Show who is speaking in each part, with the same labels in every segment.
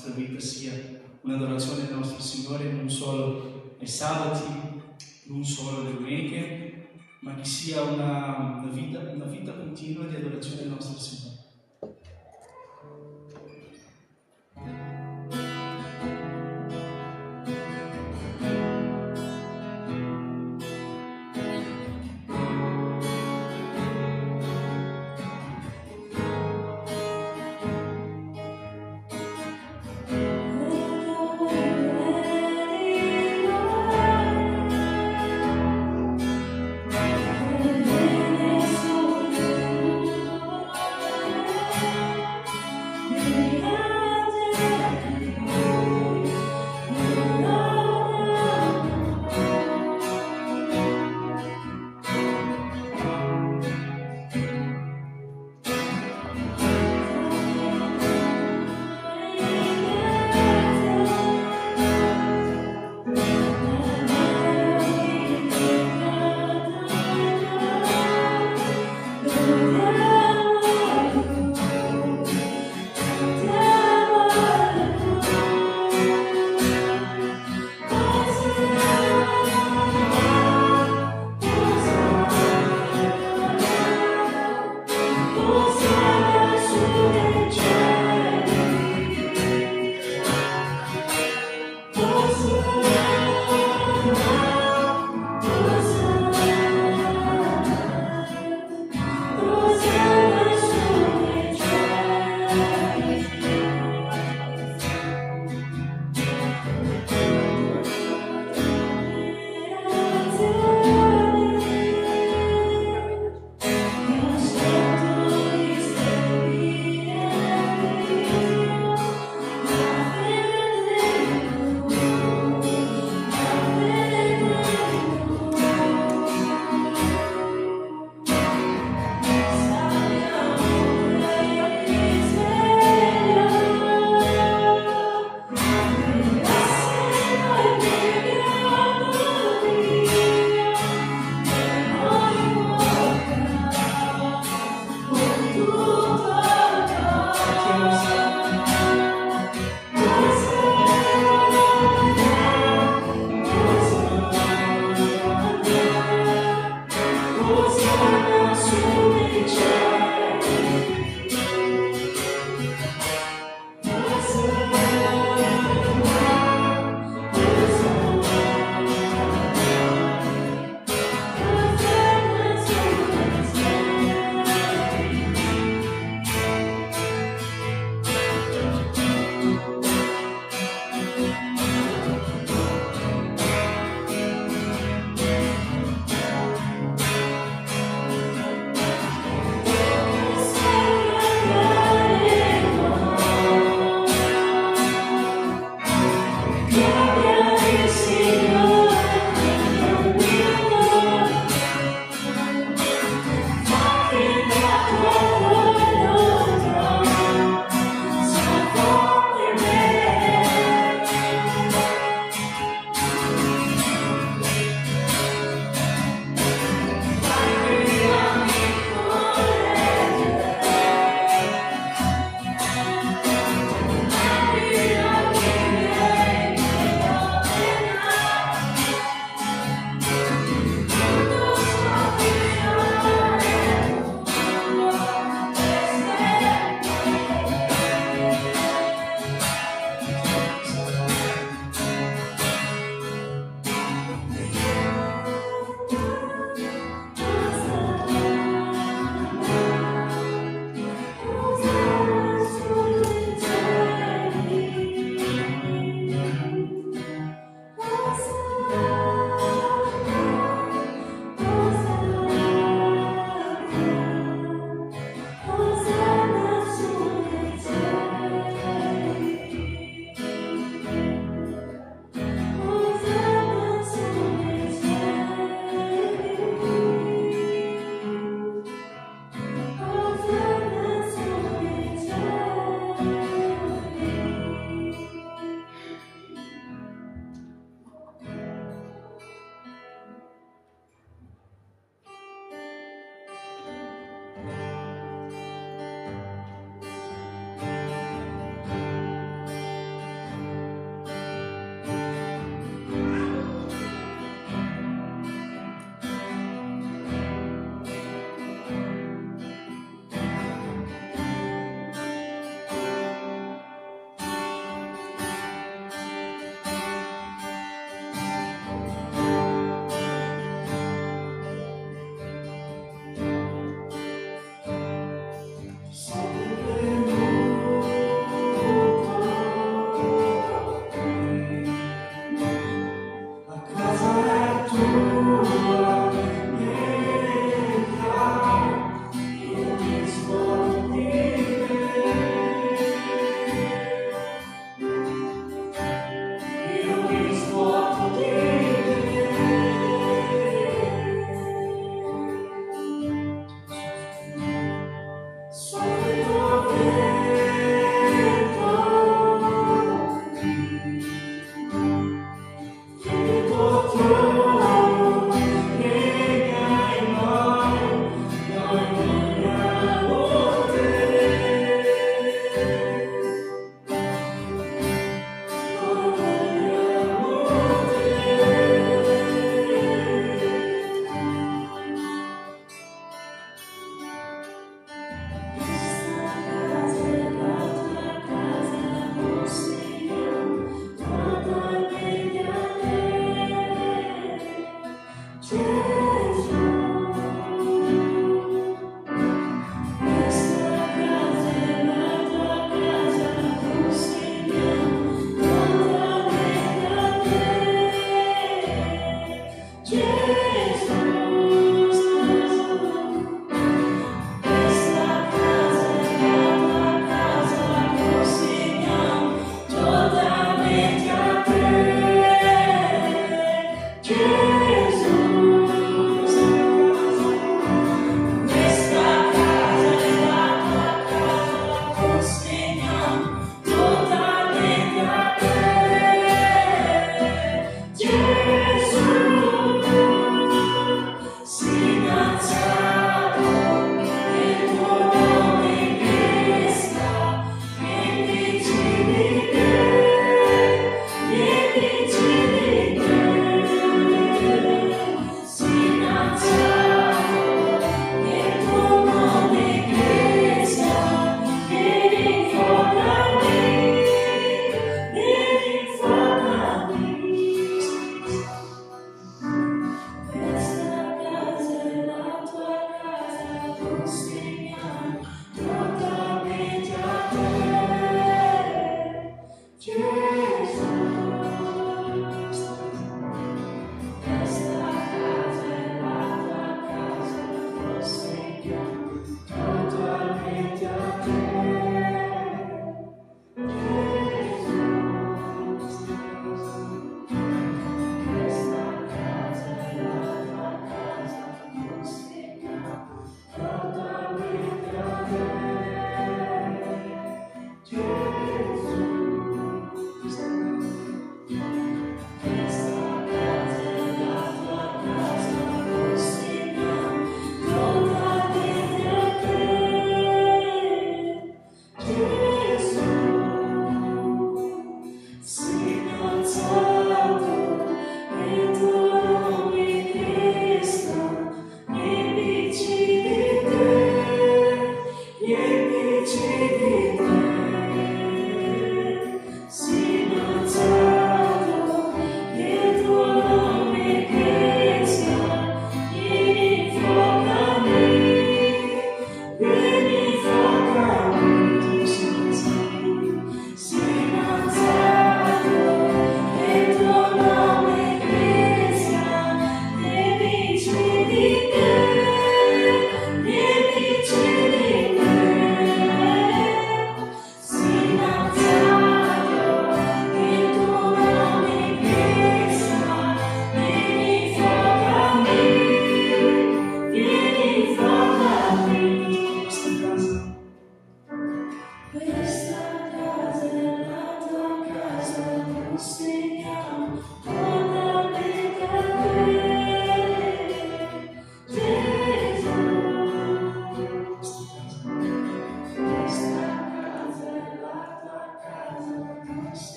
Speaker 1: nostra vita sia un'adorazione al nostro Signore non solo ai sabati, non solo alle domeniche, ma che sia una vita continua di adorazione al nostro Signore.
Speaker 2: Oh,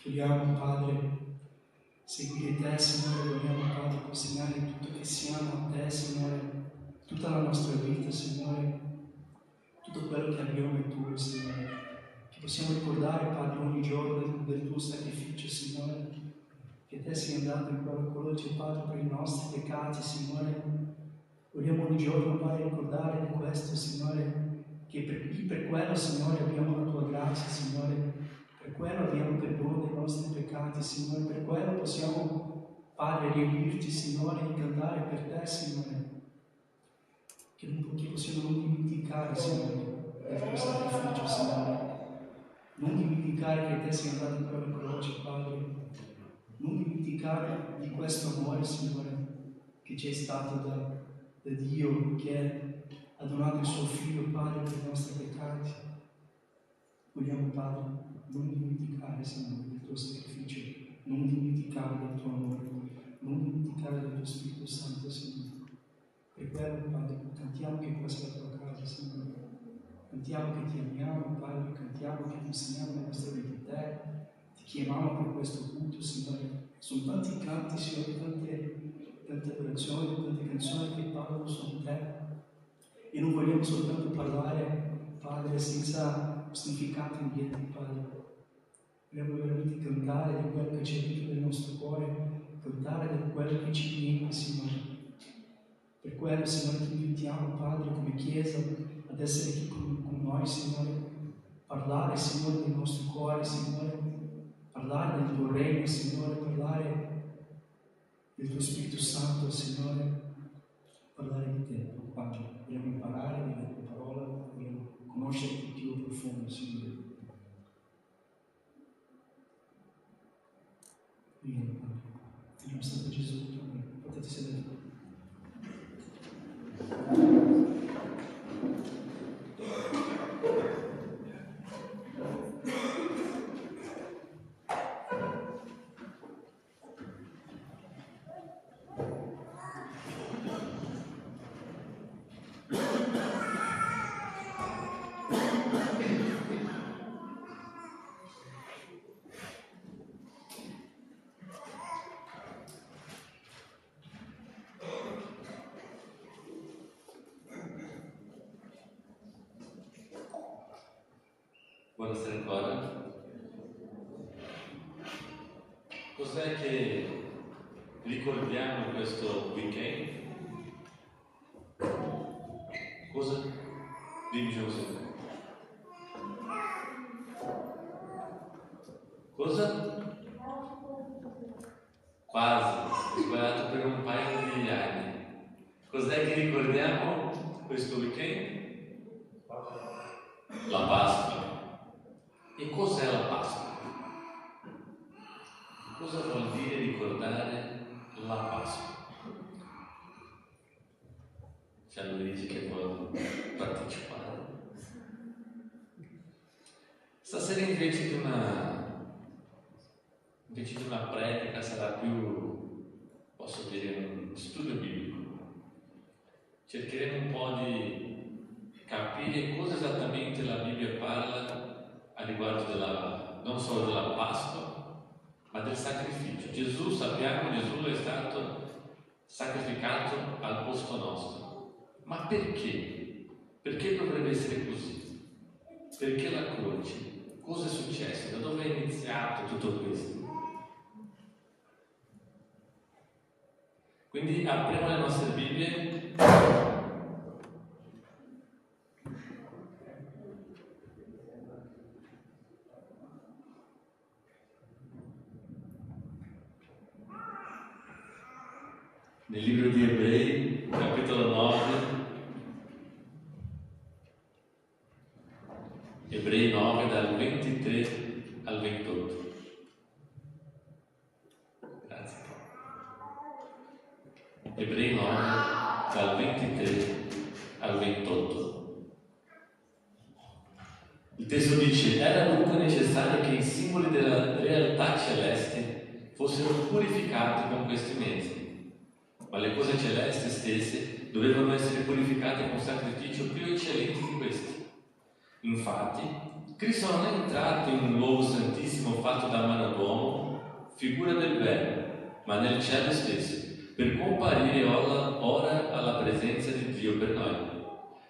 Speaker 1: Vogliamo, Padre, seguire Te, Signore, vogliamo, Padre, consegnare tutto che siamo a Te, Signore, tutta la nostra vita, Signore, tutto quello che abbiamo è Tuo, Signore, che possiamo ricordare, Padre, ogni giorno del Tuo sacrificio, Signore, che Te sei andato in quella croce, Padre, per i nostri peccati, Signore. Vogliamo ogni giorno, Padre, ricordare di questo, Signore, che per quello, Signore, abbiamo la Tua grazia, Signore. Per quello abbiamo perdono dei nostri peccati, Signore, per quello possiamo, Padre, riunirci, Signore, e cantare per Te, Signore, che possiamo non dimenticare, Signore, del Tuo sacrificio, Signore, non dimenticare che Te sei andato in quella croce, Padre, non dimenticare di questo amore, Signore, che ci è stato da Dio, che ha donato il Suo Figlio, Padre, per i nostri peccati. Vogliamo, Padre, non dimenticare, Signore, del Tuo sacrificio, non dimenticare del Tuo amore, non dimenticare del Tuo Spirito Santo, Signore. Per quello, Padre, cantiamo che questa è la Tua casa, Signore. Cantiamo che Ti amiamo, Padre, cantiamo che Ti insegniamo la nostra vita a Te. Ti chiamiamo per questo culto, Signore. Sono tanti canti, Signore, tante adorazioni, tante canzoni che parlano su Te. E non vogliamo soltanto parlare, Padre, senza significato indietro, Padre. Vogliamo veramente cantare di quello che c'è dentro nel nostro cuore, cantare di quello che ci viene, Signore. Per quello, Signore, ti invitiamo, Padre, come Chiesa, ad essere qui con noi, Signore. Parlare, Signore, del nostro cuore, Signore. Parlare del Tuo regno, Signore. Parlare del Tuo Spirito Santo, Signore. Parlare di Te, Padre. Vogliamo imparare della Tua parola, vogliamo conoscere il Tuo profondo, Signore. Vieni, Padre. Nel nome santo di Gesù, potete sedere.
Speaker 2: Buonasera ancora. Cos'è che ricordiamo in questo weekend? Cosa? Dimmi così. Cosa? Quasi, ho sbagliato per un paio di anni. Cos'è che ricordiamo questo weekend? La Pasqua. E cos'è la Pasqua? Cosa vuol dire ricordare la Pasqua? C'è lui dice che vuole partecipare. Stasera invece di una predica sarà più, posso dire, un studio biblico. Cercheremo un po' di capire cosa esattamente la Bibbia parla a riguardo non solo della Pasqua, ma del sacrificio. Gesù è stato sacrificato al posto nostro. Ma perché? Perché dovrebbe essere così? Perché la croce? Cosa è successo? Da dove è iniziato tutto questo? Quindi apriamo le nostre Bibbie. Nel libro di Ebrei, capitolo 9, Ebrei 9 dal 23 al 28. Grazie. Ebrei 9 dal 23 al 28. Il testo dice: era dunque necessario che i simboli della realtà celeste fossero purificati con questi mezzi. Ma le cose celesti stesse dovevano essere purificate con sacrificio più eccellenti di questi. Infatti, Cristo non è entrato in un luogo santissimo fatto da mano d'uomo, figura del Verbo, ma nel cielo stesso, per comparire ora alla presenza di Dio per noi.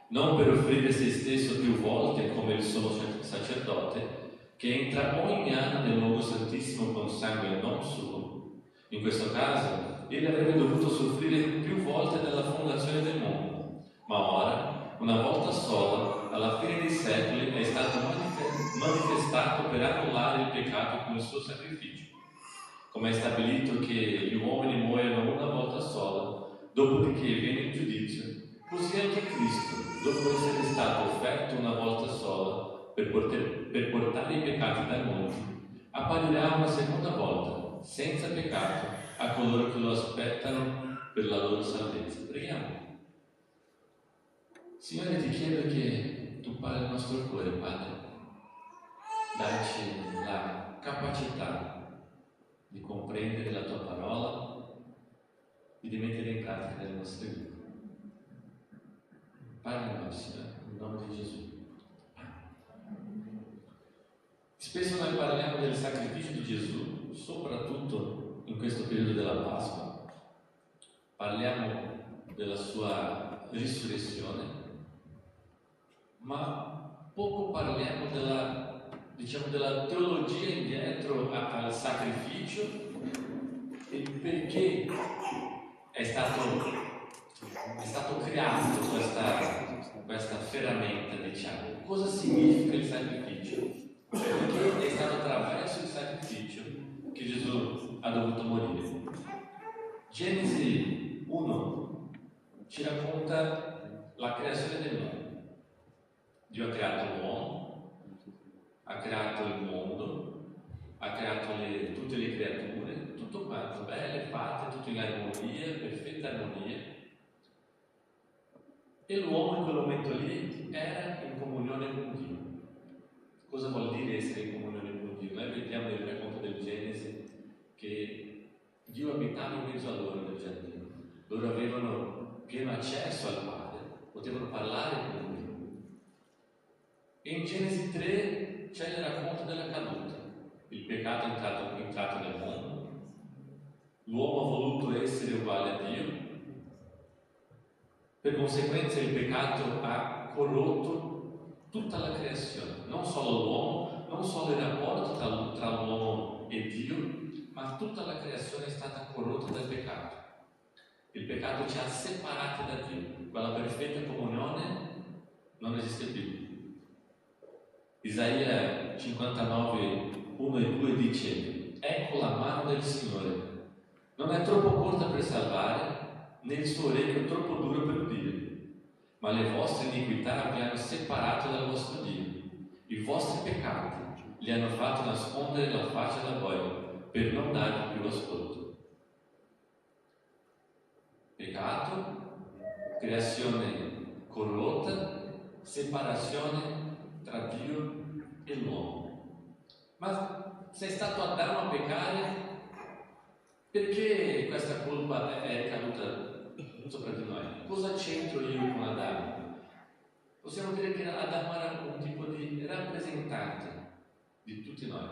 Speaker 2: Non per offrire se stesso più volte come il sommo sacerdote, che entra ogni anno nel luogo santissimo con sangue non suo. In questo caso, Egli avrebbe dovuto soffrire più volte dalla fondazione del mondo, ma ora, una volta sola, alla fine dei secoli, è stato manifestato per annullare il peccato con il suo sacrificio. Come è stabilito che gli uomini muoiono una volta sola, dopodiché viene il giudizio, così anche Cristo, dopo essere stato offerto una volta sola per portare i peccati dal mondo, apparirà una seconda volta, senza peccato, a coloro che lo aspettano per la loro salvezza. Preghiamo. Signore, ti chiedo che tu parli al nostro cuore, Padre. Dacci la capacità di comprendere la tua parola e di mettere in pratica nelle nostre vite. Parli a noi, Signore, in nome di Gesù. Spesso noi parliamo del sacrificio di Gesù, soprattutto in questo periodo della Pasqua. Parliamo della sua risurrezione, ma poco parliamo della teologia indietro al sacrificio e perché è stato creato questa ferramenta, diciamo. Cosa significa il sacrificio? Perché è stato attraverso il sacrificio che Gesù ha dovuto morire. Genesi 1 ci racconta la creazione del mondo. Dio ha creato l'uomo, ha creato il mondo, ha creato tutte le creature, tutto perfetta armonia, e l'uomo in quel momento lì era in comunione con Dio. Cosa vuol dire essere in comunione con Dio? Noi vediamo nel racconto del Genesi che Dio abitava in mezzo a loro nel giardino. Loro avevano pieno accesso al Padre, potevano parlare con Lui. E in Genesi 3 c'è il racconto della caduta. Il peccato è entrato nel mondo, l'uomo ha voluto essere uguale a Dio, per conseguenza il peccato ha corrotto tutta la creazione, non solo l'uomo, non solo il rapporto tra l'uomo e Dio, ma tutta la creazione è stata corrotta dal peccato. Il peccato ci ha separati da Dio, quella perfetta comunione non esiste più. Isaia 59, 1 e 2 dice: ecco la mano del Signore, non è troppo corta per salvare, né il suo orecchio troppo duro per udire, ma le vostre iniquità vi hanno separato dal vostro Dio, i vostri peccati li hanno fatto nascondere la faccia da voi, per non darvi più ascolto. Peccato, creazione corrotta, separazione tra Dio e l'uomo. Ma se è stato Adamo a peccare, perché questa colpa è caduta sopra di noi? Cosa c'entro io con Adamo? Possiamo dire che Adamo era un tipo di rappresentante di tutti noi.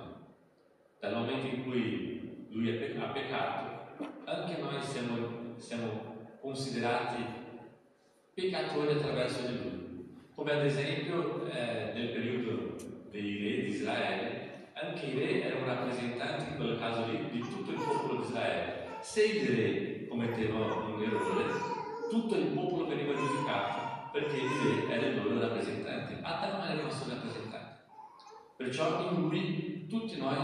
Speaker 2: Dal momento in cui lui ha peccato, anche noi siamo considerati peccatori attraverso di lui. Come ad esempio nel periodo dei re di Israele, anche i re erano rappresentanti in quel caso lì di tutto il popolo di Israele. Se il re commetteva un errore, tutto il popolo veniva giudicato perché il re era il loro rappresentante. Adamo era il nostro rappresentante. Perciò in lui tutti noi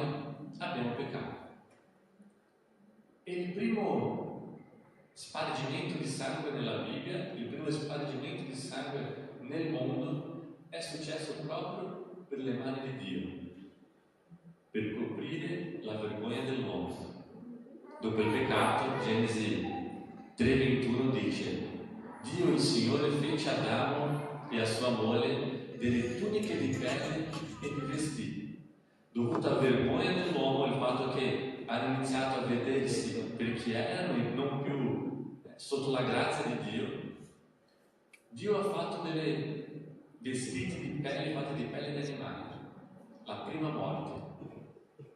Speaker 2: abbiamo peccato. E il primo spargimento di sangue nella Bibbia, il primo spargimento di sangue nel mondo è successo proprio per le mani di Dio, per coprire la vergogna dell'uomo. Dopo il peccato, Genesi 3:21 dice: Dio il Signore fece ad Adamo e a sua moglie delle tuniche di pelle e di vestiti, dovuta alla vergogna dell'uomo, il fatto che hanno iniziato a vedersi per chi erano e non più sotto la grazia di Dio. Dio ha fatto dei vestiti di pelle fatti di pelle di animali. La prima morte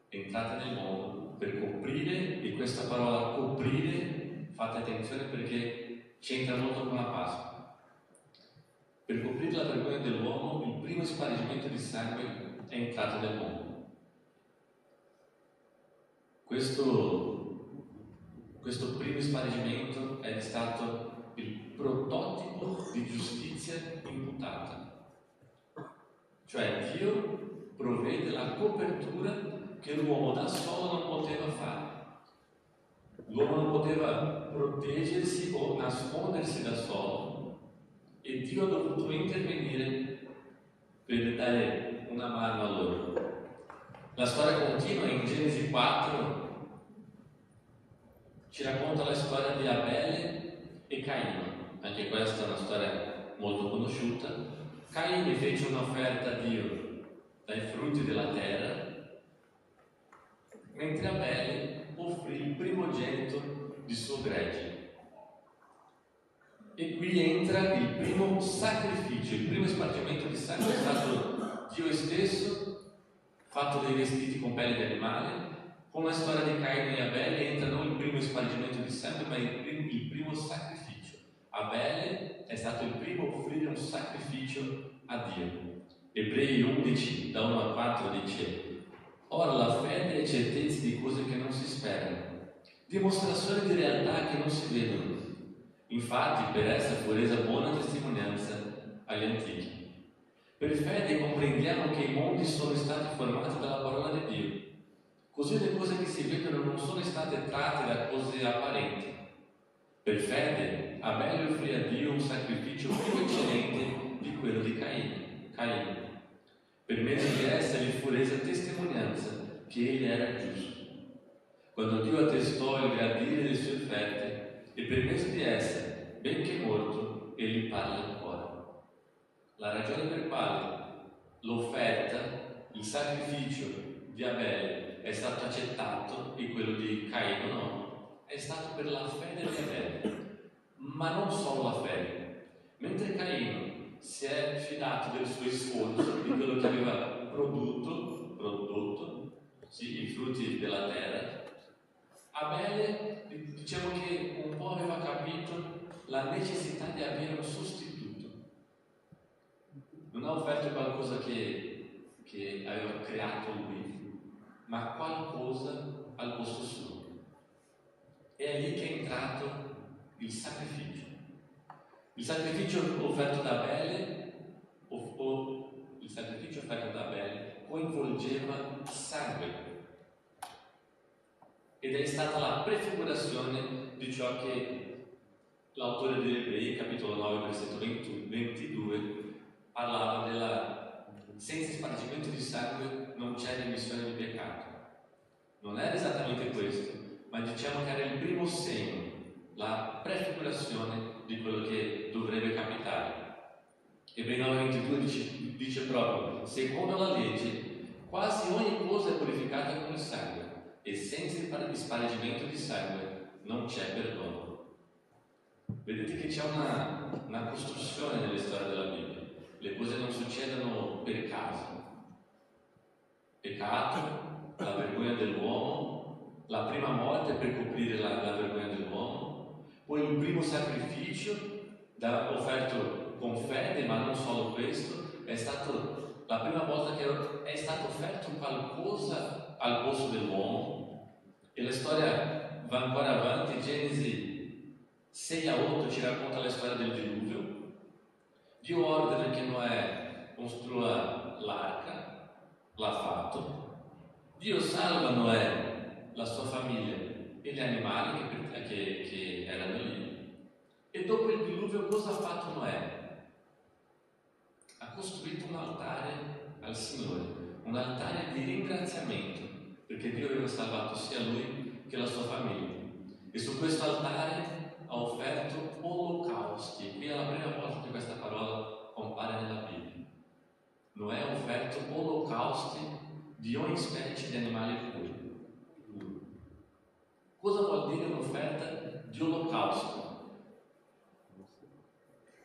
Speaker 2: è entrata nel mondo per coprire, e questa parola coprire, fate attenzione perché c'entra molto con la Pasqua. Per coprire la vergogna dell'uomo, il primo spargimento di sangue è entrato nel mondo. Questo primo spargimento è stato il prototipo di giustizia imputata. Cioè Dio provvede la copertura che l'uomo da solo non poteva fare. L'uomo non poteva proteggersi o nascondersi da solo, e Dio ha dovuto intervenire per dare una mano a loro. La storia continua in Genesi 4. Ci racconta la storia di Abele e Caino. Anche questa è una storia molto conosciuta. Caino fece un'offerta a Dio dai frutti della terra, mentre Abele offrì il primogenito di suo gregge. E qui entra il primo sacrificio, il primo spargimento di sangue è stato Dio stesso, fatto dei vestiti con pelle di animale. Con la storia di Caino e Abele entra non il primo spargimento di sangue, ma il primo sacrificio. Abele è stato il primo a offrire un sacrificio a Dio. Ebrei 11, da 1 a 4 dice: ora la fede è certezza di cose che non si sperano, dimostrazione di realtà che non si vedono. Infatti per essa fu resa buona testimonianza agli antichi. Per fede comprendiamo che i mondi sono stati formati dalla parola di Dio, così le cose che si vedono non sono state tratte da cose apparenti. Per fede Abele offrì a Dio un sacrificio più eccellente di quello di Caino. Per mezzo di essa gli fu resa testimonianza che egli era giusto. Quando Dio attestò il gradire delle sue offerte, e per mezzo di essa, benché morto, egli parla ancora. La ragione per quale l'offerta, il sacrificio di Abele è stato accettato e quello di Caino no, è stato per la fede di Abele, ma non solo la fede. Mentre Caino si è fidato del suo sforzo, di quello che aveva prodotto, sì, i frutti della terra, Abele, diciamo che un po' aveva capito la necessità di avere un sostituto. Non ha offerto qualcosa che aveva creato lui, ma qualcosa al posto suo. È lì che è entrato il sacrificio. Il sacrificio offerto da Abele, il sacrificio offerto da Abele coinvolgeva sangue. Ed è stata la prefigurazione di ciò che l'autore degli Ebrei, capitolo 9, versetto 22, parlava della senza spargimento di sangue non c'è remissione di peccato. Non era esattamente questo, ma diciamo che era il primo segno, la prefigurazione di quello che dovrebbe capitare. Ebrei 9:22 dice proprio: secondo la legge, quasi ogni cosa è purificata con il sangue, e senza il spargimento di sangue non c'è perdono. Vedete che c'è una costruzione nelle storie della Bibbia. Le cose non succedono per caso. Peccato, la vergogna dell'uomo, la prima morte per coprire la vergogna dell'uomo, poi il primo sacrificio offerto con fede, ma non solo questo, è stato la prima volta che è stato offerto qualcosa al posto dell'uomo. E la storia va ancora avanti. Genesi 6-8 ci racconta la storia del diluvio. Dio ordina che Noè costrua l'arca, l'ha fatto. Dio salva Noè, la sua famiglia e gli animali che erano lì. E dopo il diluvio cosa ha fatto Noè? Ha costruito un altare al Signore, un altare di ringraziamento, perché Dio aveva salvato sia lui che la sua famiglia. E su questo altare ha offerto olocausti. Qui è la prima volta che questa parola compare nella Bibbia. Noè ha offerto olocausti di ogni specie di animali puri. Cosa vuol dire un'offerta di olocausto?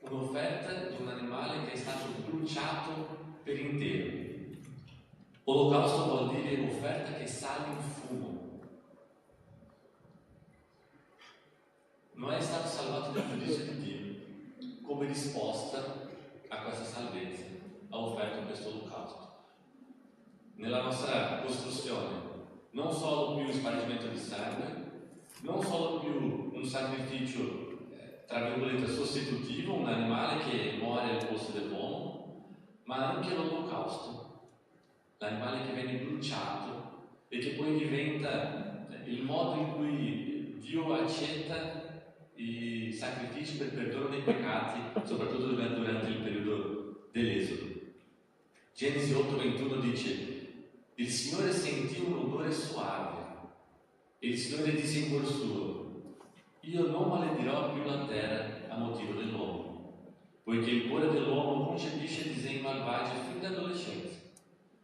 Speaker 2: Un'offerta di un animale che è stato bruciato per intero. Olocausto vuol dire offerta che sale in fumo. Noè è stato salvato dal giudizio di Dio. Come risposta a questa salvezza ha offerto questo olocausto. Nella nostra costruzione non solo più spargimento di sangue, non solo più un sacrificio tra virgolette sostitutivo, un animale che muore al posto dell'uomo, ma anche l'olocausto, l'animale che viene bruciato e che poi diventa il modo in cui Dio accetta i sacrifici per perdono dei peccati, soprattutto durante il periodo dell'Esodo. Genesi 8:21 dice: il Signore sentì un odore suave e il Signore disse in cuor suo: io non maledirò più la terra a motivo dell'uomo, poiché il cuore dell'uomo concepisce disegni malvagi fin da adolescenza.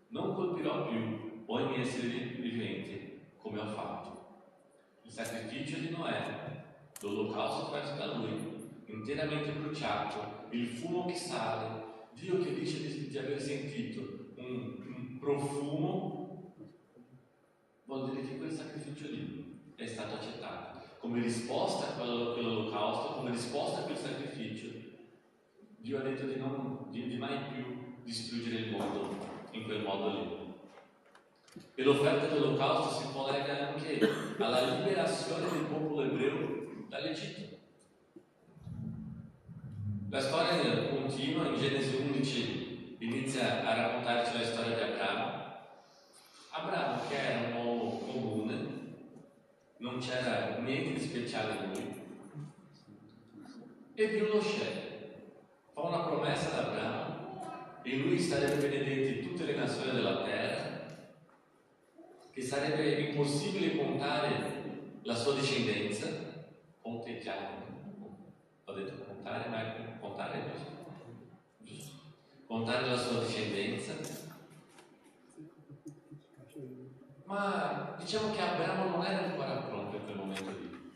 Speaker 2: Non colpirò più ogni essere vivente come ho fatto. Il sacrificio di Noè, l'olocausto offerto da lui, interamente bruciato, il fumo che sale, Dio che dice di aver sentito un profumo, vuol dire che quel sacrificio lì è stato accettato. Come risposta a quell'olocausto, come risposta a quel sacrificio, Dio ha detto di mai più distruggere il mondo in quel modo lì. E l'offerta dell'olocausto si collega anche alla liberazione del popolo ebreo dall'Egitto. La storia continua, in Genesi 11 inizia a raccontarci la storia di Abramo. Abramo, che era un uomo comune, non c'era niente di speciale in lui, e Dio lo sceglie, fa una promessa ad Abramo: in lui sarebbero benedette tutte le nazioni della terra, che sarebbe impossibile contare la sua discendenza, conteggiare, ho detto contare, ma contare è giusto? Contare la sua discendenza. Ma diciamo che Abramo non era ancora pronto in quel momento lì.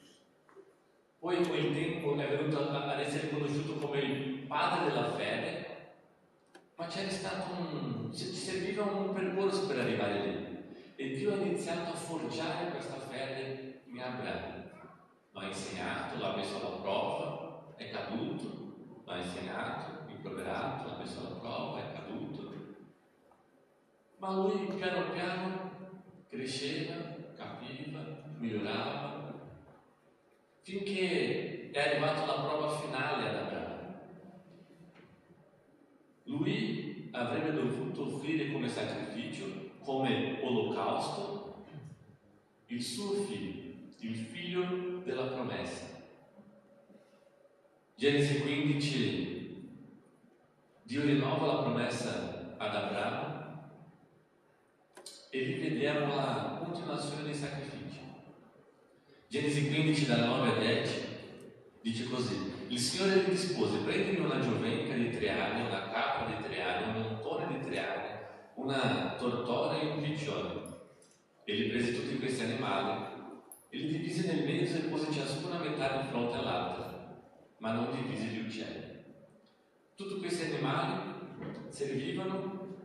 Speaker 2: Poi con il tempo è venuto ad essere conosciuto come il padre della fede, ma c'era stato ci serviva un percorso per arrivare lì. E Dio ha iniziato a forgiare questa fede in Abramo. L'ha insegnato, l'ha messo alla prova, è caduto, l'ha insegnato, rimproverato, l'ha messo alla prova, è caduto. Ma lui piano piano cresceva, capiva, migliorava, finché è arrivato alla prova finale ad Abramo. Lui avrebbe dovuto offrire come sacrificio, come olocausto, il suo figlio, il figlio della promessa. Genesi 15, Dio rinnova la promessa ad Abramo e lì vediamo la continuazione dei sacrifici. Genesi 15 dal 9 al 10 dice così: il Signore gli rispose: prendimi una giovenca di 3 anni, una capra di 3 anni, un montone di 3 anni, una tortora e un piccione. E li prese tutti questi animali e li divise nel mezzo e pose ciascuna metà di fronte all'altra, ma non divise gli uccelli. Tutti questi animali servivano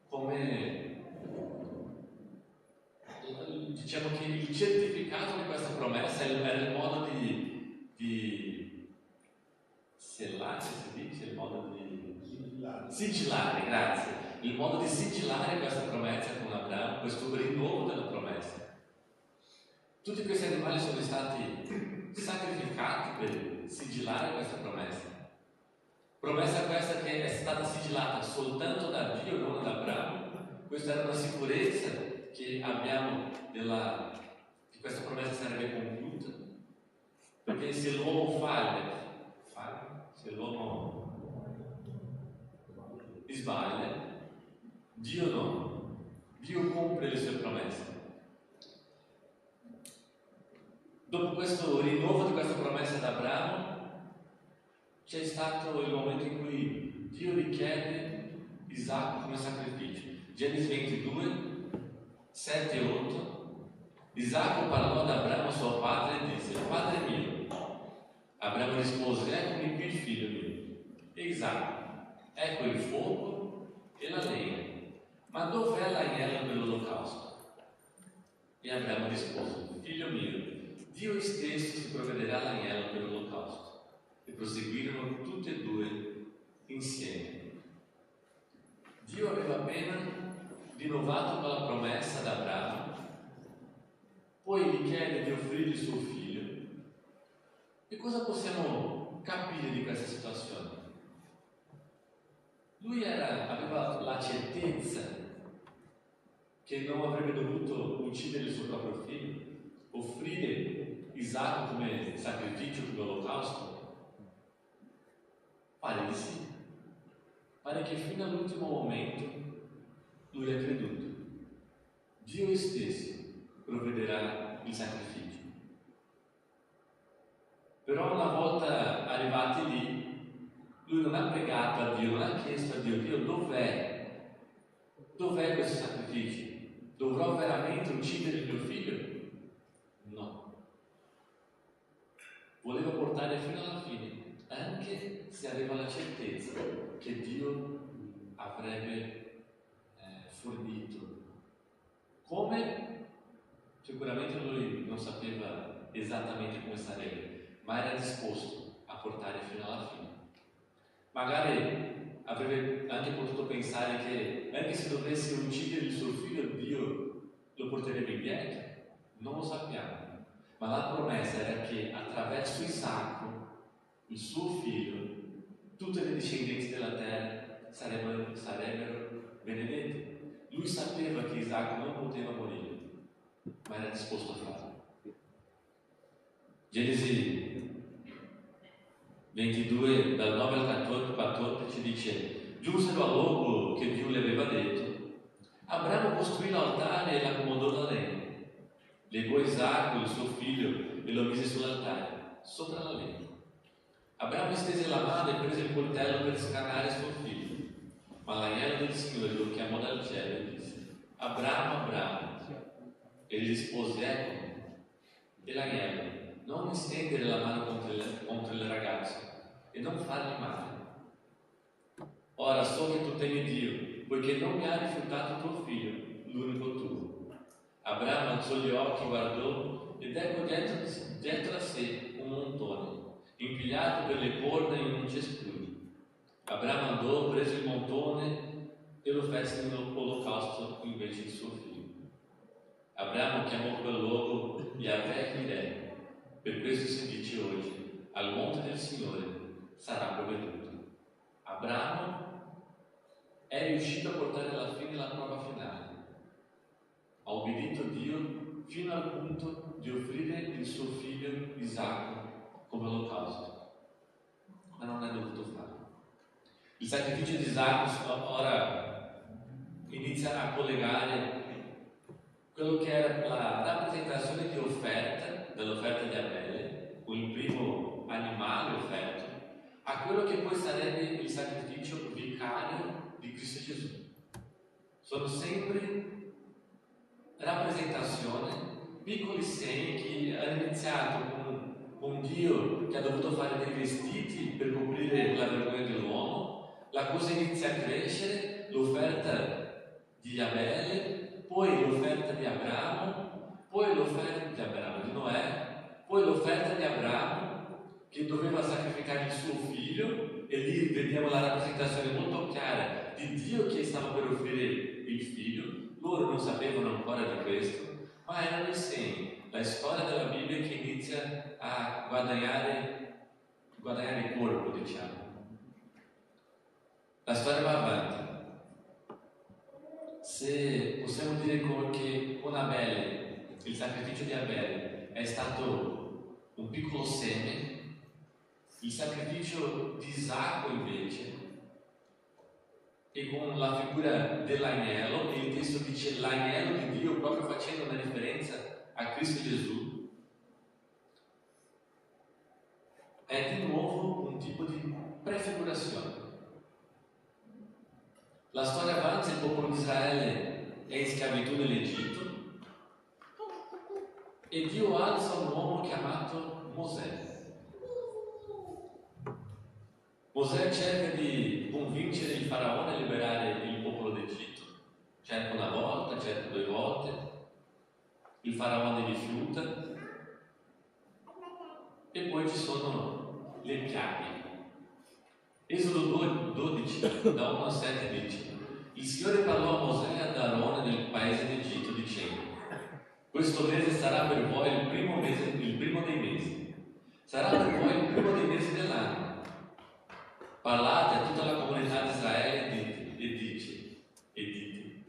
Speaker 2: come, diciamo che il certificato di questa promessa era il modo di sellare, si dice, il modo di sigillare, grazie, il modo di sigillare questa promessa con Abramo, questo rinnovo della promessa. Tutti questi animali sono stati sacrificati per sigillare questa promessa questa che è stata sigillata soltanto da Dio, non da Abramo. Questa era una sicurezza che abbiamo che questa promessa sarebbe compiuta, perché se l'uomo se l'uomo sbaglia, Dio no, Dio compie le sue promesse. Dopo questo rinnovo di questa promessa ad Abramo c'è stato il momento in cui Dio richiede Isacco come sacrificio. Genesi 22, 7 e 8. Isacco parlò ad Abramo suo padre e disse: Padre mio. Abramo rispose: eccomi qui il figlio mio. E Isacco: ecco il fuoco e la legna, ma dov'è l'agnello dell'olocausto? E Abramo rispose: figlio mio, Dio stesso si provvederà all'agnello dell'olocausto. E proseguirono tutti e due insieme. Dio aveva appena rinnovato quella promessa ad Abramo, poi gli chiede di offrire il suo figlio. E cosa possiamo capire di questa situazione? Lui aveva la certezza che non avrebbe dovuto uccidere il suo proprio figlio, offrire Isacco come sacrificio, come olocausto. Pare di sì. Pare che fino all'ultimo momento lui ha creduto. Dio stesso provvederà il sacrificio. Però una volta arrivati lì, lui non ha pregato a Dio, non ha chiesto a Dio: Dio, dov'è? Dov'è questo sacrificio? Dovrò veramente uccidere il mio figlio? No. Voleva portare fino alla fine, anche se aveva la certezza che Dio avrebbe fornito. Come? Sicuramente lui non sapeva esattamente come sarebbe, ma era disposto a portare fino alla fine. Magari avrebbe anche potuto pensare che anche se dovesse uccidere il suo figlio, Dio lo porterebbe indietro. Non lo sappiamo, ma la promessa era che attraverso Isacco, il suo figlio, tutte le discendenze della terra sarebbero benedette. Lui sapeva che Isacco non poteva morire, ma era disposto a farlo. Genesi 22, dal 9 al 14 dice: giunsero al luogo che Dio le aveva detto. Abramo costruì l'altare e l'accomodò la legna. Legò Isacco, il suo figlio, e lo mise sull'altare. sopra la legge. Abramo stese la mano e prese il coltello per scanare suo figlio, ma l'agnello del Signore lo chiamò dal cielo e disse: Abramo, Abramo. Egli rispose: eccomi. E l'agnello: non stendere la mano contro il ragazzo e non fargli male. Ora so che tu temi Dio, poiché non mi ha rifiutato tuo figlio, l'unico tuo. Abramo alzò gli occhi, guardò ed ecco dietro a sé un montone, impigliato per le corna in un cespuglio. Abramo andò, prese il montone e lo fece nell'olocausto invece di suo figlio. Abramo chiamò quel luogo Yahweh-Jireh. Per questo si dice oggi: al monte del Signore sarà provveduto. Abramo è riuscito a portare alla fine la prova finale. Ha obbedito Dio fino al punto di offrire il suo figlio Isacco come olocausto, ma non è dovuto farlo. Il sacrificio di Isacco ora inizia a collegare quello che era la rappresentazione di offerta, dell'offerta di Abele, con il primo animale offerto, a quello che poi sarebbe il sacrificio vicario di Cristo Gesù. Sono sempre rappresentazioni, piccoli segni che hanno iniziato con Dio che ha dovuto fare dei vestiti per coprire la vergogna dell'uomo. La cosa inizia a crescere, l'offerta di Abele, poi l'offerta di Abramo, poi l'offerta di Noè, poi l'offerta di Abramo che doveva sacrificare il suo figlio, e lì vediamo la rappresentazione molto chiara di Dio che stava per offrire il figlio. Loro non sapevano ancora di questo, ma erano i segni, la storia della Bibbia che inizia a guadagnare corpo, diciamo. La storia va avanti. Se possiamo dire che con Abele, il sacrificio di Abele è stato un piccolo seme, il sacrificio di Isacco invece, e con la figura dell'agnello, e il testo dice l'agnello di Dio, proprio facendo una riferenza a Cristo Gesù, è di nuovo un tipo di prefigurazione. La storia avanza, il popolo di Israele è in schiavitù nell'Egitto e Dio alza un uomo chiamato Mosè. Mosè cerca di convincere il faraone a liberare il popolo d'Egitto. Cerca una volta, cerca 2 volte, il faraone rifiuta, e poi ci sono le piaghe. Esodo 12, da 1 a 7 dice: il Signore parlò a Mosè e ad Aarone nel paese d'Egitto dicendo: questo mese sarà per voi il primo dei mesi, sarà per voi il primo dei mesi dell'anno. Parlate a tutta la comunità di Israele e dite: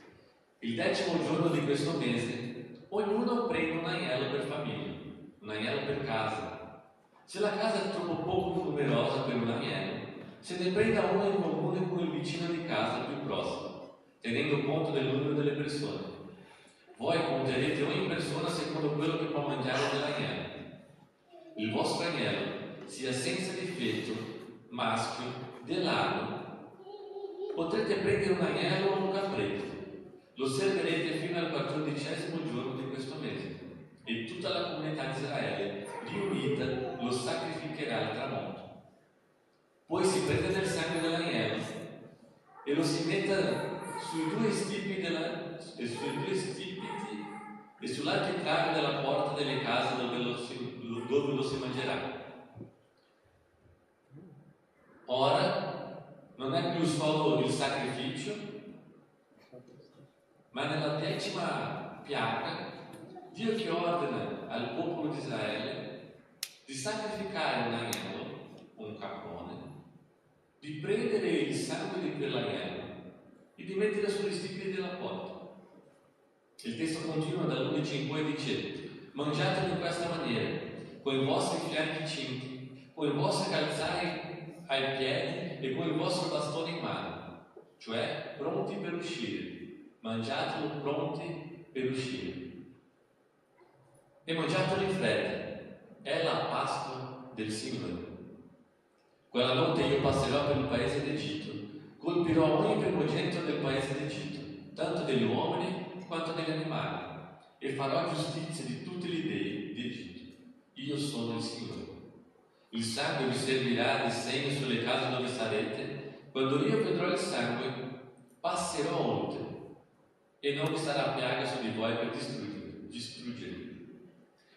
Speaker 2: il 10° giorno di questo mese ognuno prende un agnello per famiglia, un agnello per casa. Se la casa è troppo poco numerosa per un agnello, se ne prenda uno in comune con il vicino di casa più prossimo, tenendo conto del numero delle persone. Voi conterete ogni persona secondo quello che può mangiare dell'agnello. Il vostro agnello sia senza difetto, maschio, dell'anno. Potrete prendere un agnello o un capretto, lo servirete fino al 14° giorno di questo mese, e tutta la comunità di Israele riunita lo sacrificherà al tramonto. Poi si prende del sangue dell'agnello e lo si metta sui 2 stipiti e sull'architrave della porta delle case dove lo si mangerà. Ora non è più solo il sacrificio, ma nella 10ª piaga Dio che ordina al popolo di Israele di sacrificare un agnello, un capone, di prendere il sangue di quell'agnello e di mettere sugli stipiti della porta. Il testo continua dall'11 in poi dicendo: mangiatelo in questa maniera, con i vostri fianchi cinti, con i vostri calzari ai piedi e con il vostro bastone in mano, cioè pronti per uscire. Mangiatelo pronti per uscire. E mangiatelo in fretta. È la Pasqua del Signore. Quella notte io passerò per il paese d'Egitto, colpirò ogni primogenito del paese d'Egitto, tanto degli uomini quanto degli animali, e farò giustizia di tutti gli dei di Egitto. Io sono il Signore. Il sangue vi servirà di segno sulle case dove sarete. Quando io vedrò il sangue, passerò oltre, e non vi sarà piaga su di voi per distruggervi.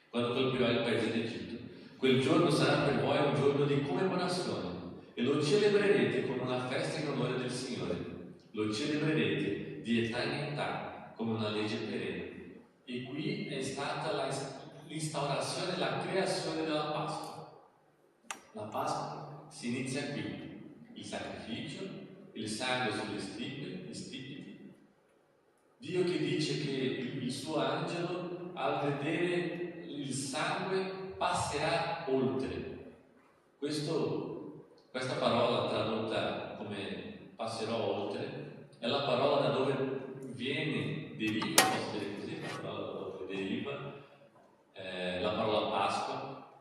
Speaker 2: Quando colpirò il paese d'Egitto, quel giorno sarà per voi un giorno di commemorazione, e lo celebrerete come una festa in onore del Signore. Lo celebrerete di età in età come una legge perenne. E qui è stata l'instaurazione, la creazione della Pasqua. La Pasqua si inizia qui: il sacrificio, il sangue sulle stipiti. Dio che dice che il suo angelo, al vedere il sangue, passerà oltre. Questa parola tradotta come passerò oltre è la parola da dove deriva, posso dire così, la parola da dove deriva la parola Pasqua,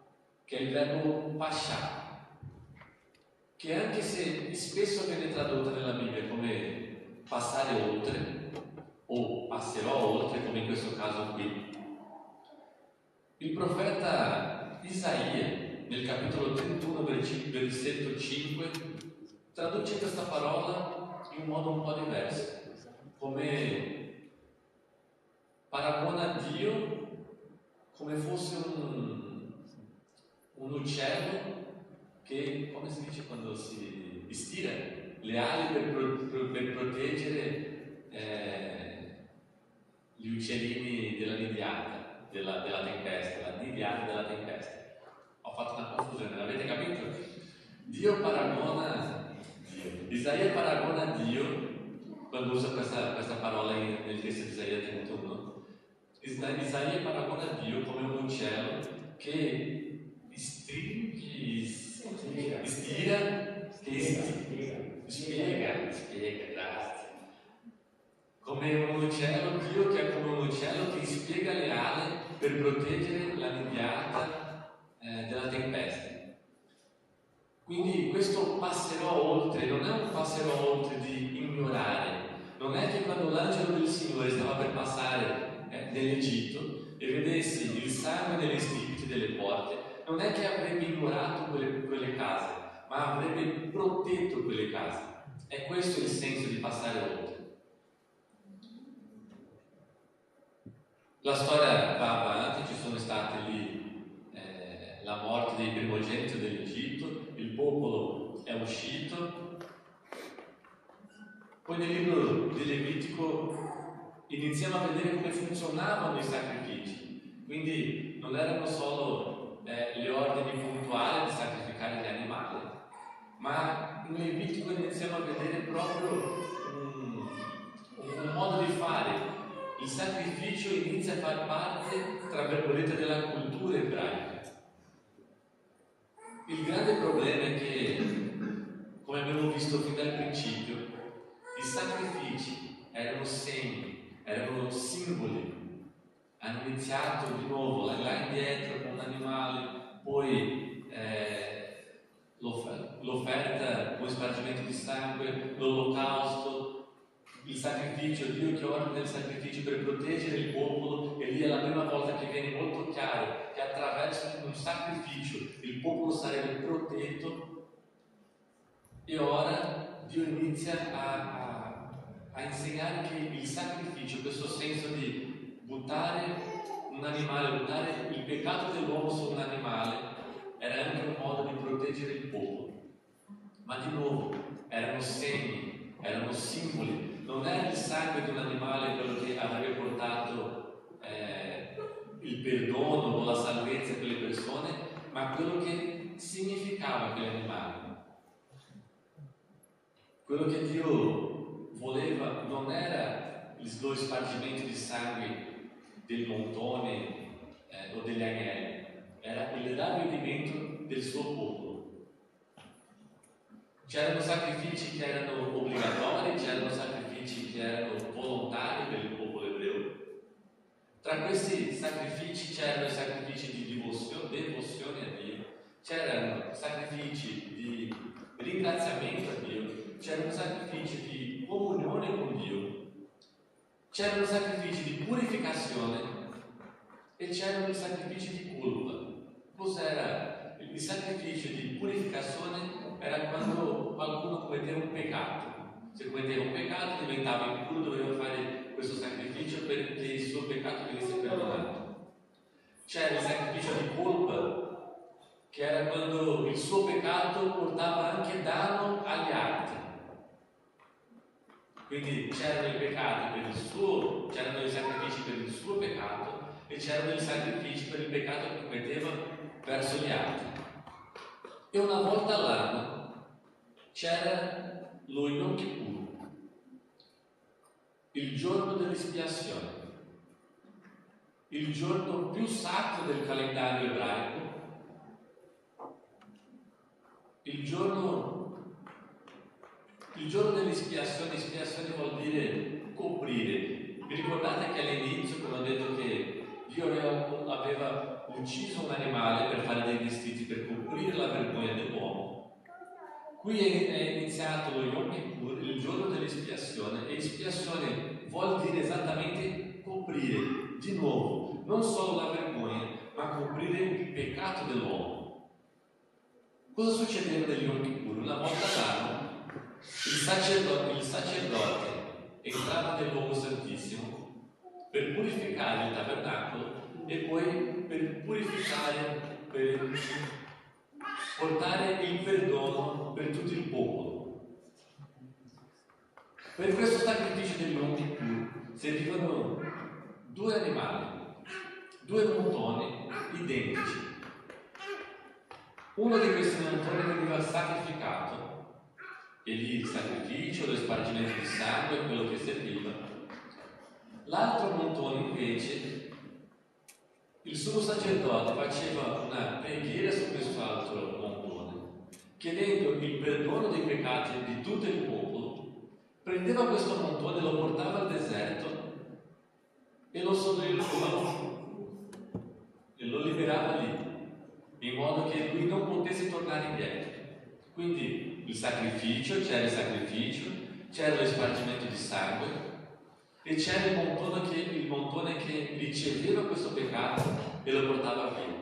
Speaker 2: che è il verbo pascià, che anche se spesso viene tradotta nella Bibbia come passare oltre o passerò oltre, come in questo caso qui, il profeta Isaia nel capitolo 31 versetto 5 traduce questa parola in un modo un po' diverso, come paragona Dio come fosse un uccello che, come si dice quando si stira le ali per proteggere gli uccellini della nidiata, della tempesta, la nidiata della tempesta. Ho fatto una confusione, l'avete capito? Isaia paragona Dio, quando usa questa parola nel testo di Isaia 31, Isaia paragona Dio come un uccello che spiega, grazie. Come un uccello, Dio che è come un uccello che spiega le ali per proteggere la nidiata della tempesta. Quindi questo passerò oltre non è un passerò oltre di ignorare, non è che quando l'angelo del Signore stava per passare nell'Egitto e vedessi il sangue nelle stipiti delle porte, non è che avrebbe ignorato quelle case, ma avrebbe protetto quelle case. È questo il senso di passare oltre. La storia va avanti, ci sono state lì la morte dei primogeniti dell'Egitto, il popolo è uscito. Poi nel libro di Levitico iniziamo a vedere come funzionavano i sacrifici. Quindi non erano solo le ordini puntuali di sacrificare gli animali, ma in Levitico iniziamo a vedere proprio un modo di fare. Il sacrificio inizia a far parte, tra virgolette, della cultura ebraica. Il grande problema è che, come abbiamo visto fin dal principio, i sacrifici erano segni, erano simboli. Hanno iniziato di nuovo là indietro con un animale, poi l'offerta con spargimento di sangue, l'olocausto, il sacrificio, Dio che ordina il sacrificio per proteggere il popolo, e lì è la prima volta che viene molto chiaro che attraverso un sacrificio il popolo sarebbe protetto. E ora Dio inizia a insegnare che il sacrificio, questo senso di buttare un animale, buttare il peccato dell'uomo su un animale, era anche un modo di proteggere il popolo. Ma di nuovo erano segni, erano simboli. Non era il sangue di un animale quello che avrebbe portato il perdono o la salvezza a quelle persone, ma quello che significava quell'animale. Quello che Dio voleva non era lo spargimento di sangue del montone o degli agnelli, era il ravvedimento del suo popolo. C'erano sacrifici che erano obbligatori, c'erano sacrifici che erano volontari per il popolo ebreo. Tra questi sacrifici c'erano i sacrifici di devozione a Dio, c'erano sacrifici di ringraziamento a Dio, c'erano sacrifici di comunione con Dio, c'erano sacrifici di purificazione e c'erano i sacrifici di colpa. Cos'era? Il sacrificio di purificazione era quando qualcuno commetteva un peccato. Se commetteva un peccato diventava impuro, doveva fare questo sacrificio perché il suo peccato venisse perdonato. C'era il sacrificio di colpa, che era quando il suo peccato portava anche danno agli altri. Quindi c'erano i peccati per il suo, c'erano i sacrifici per il suo peccato e c'erano i sacrifici per il peccato che commetteva verso gli altri. E una volta all'anno c'era lo Yom Kippur, il giorno dell'espiazione, il giorno più sacro del calendario ebraico, il giorno dell'espiazione. Espiazione vuol dire coprire. Vi ricordate che all'inizio, quando ho detto che Dio aveva ucciso un animale per fare dei vestiti per coprire la vergogna dell'uomo? Qui è iniziato lo Yom Kippur, il giorno dell'espiazione, e espiazione vuol dire esattamente coprire, di nuovo, non solo la vergogna, ma coprire il peccato dell'uomo. Cosa succedeva nel Yom Kippur? Una volta all'anno il sacerdote entrava nel luogo santissimo per purificare il tabernacolo e poi per purificare, per portare il perdono per tutto il popolo. Per questo sacrificio del Yom Kippur servivano 2 animali, 2 montoni identici. Uno di questi montoni veniva sacrificato, e lì il sacrificio, lo spargimento di sangue è quello che serviva. L'altro montone invece, il suo sacerdote faceva una preghiera su questo altro montone, chiedendo il perdono dei peccati di tutto il popolo, prendeva questo montone, lo portava al deserto e lo liberava lì, in modo che lui non potesse tornare indietro. Quindi c'era il sacrificio, c'era lo spargimento di sangue e c'era il montone che riceveva questo peccato e lo portava via.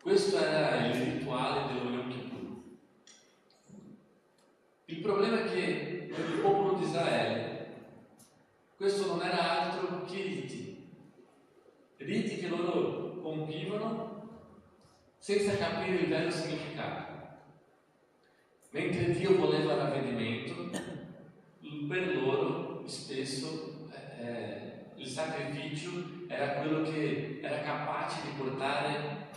Speaker 2: Questo era il rituale dello Yom Kippur. Il problema è che per il popolo di Israele questo non era altro che riti che loro compivano senza capire il vero significato. Mentre Dio voleva ravvedimento, per loro spesso il sacrificio era quello che era capace di portare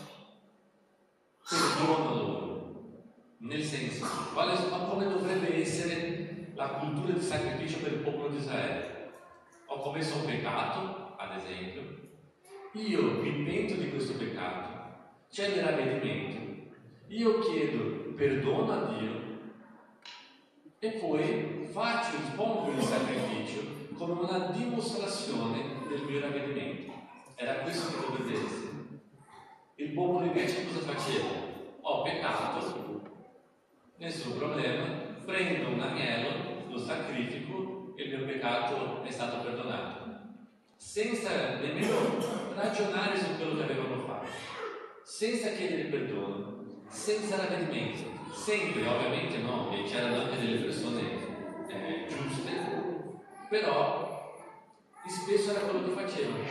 Speaker 2: perdono a loro. Nel senso, come dovrebbe essere la cultura di sacrificio per il popolo di Israele? Ho commesso un peccato, ad esempio, io mi pento di questo peccato, c'è il ravvedimento, io chiedo perdono a Dio e poi rispondo il sacrificio come una dimostrazione del mio ravvedimento. Era questo che dovrebbe essere. Il popolo invece cosa faceva? Ho peccato, nessun problema, prendo un agnello, lo sacrifico e il mio peccato è stato perdonato, senza nemmeno ragionare su quello che avevano fatto, senza chiedere perdono, senza ravvedimento. Sempre, ovviamente no, e c'erano anche delle persone giuste, però spesso era quello che facevano.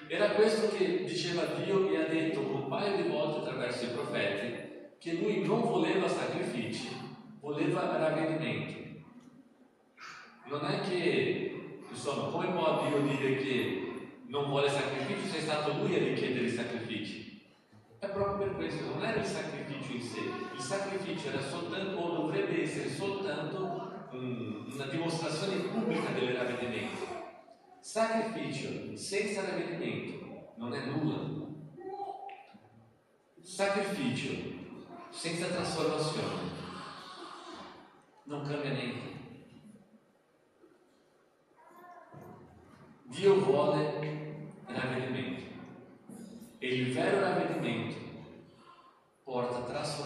Speaker 2: Era questo che diceva Dio e ha detto un paio di volte attraverso i profeti, che lui non voleva sacrifici, voleva ravvedimento. Non è che, insomma, come può Dio dire che non vuole sacrifici se è stato lui a richiedere i sacrifici? È proprio per questo, non era il sacrificio in sé, il sacrificio era soltanto, o dovrebbe essere soltanto una dimostrazione pubblica del ravvedimento. Sacrificio senza ravvedimento non è nulla. Sacrificio senza trasformazione non cambia niente. Dio vuole ravvedimento. E il vero ravvedimento porta trasformazione.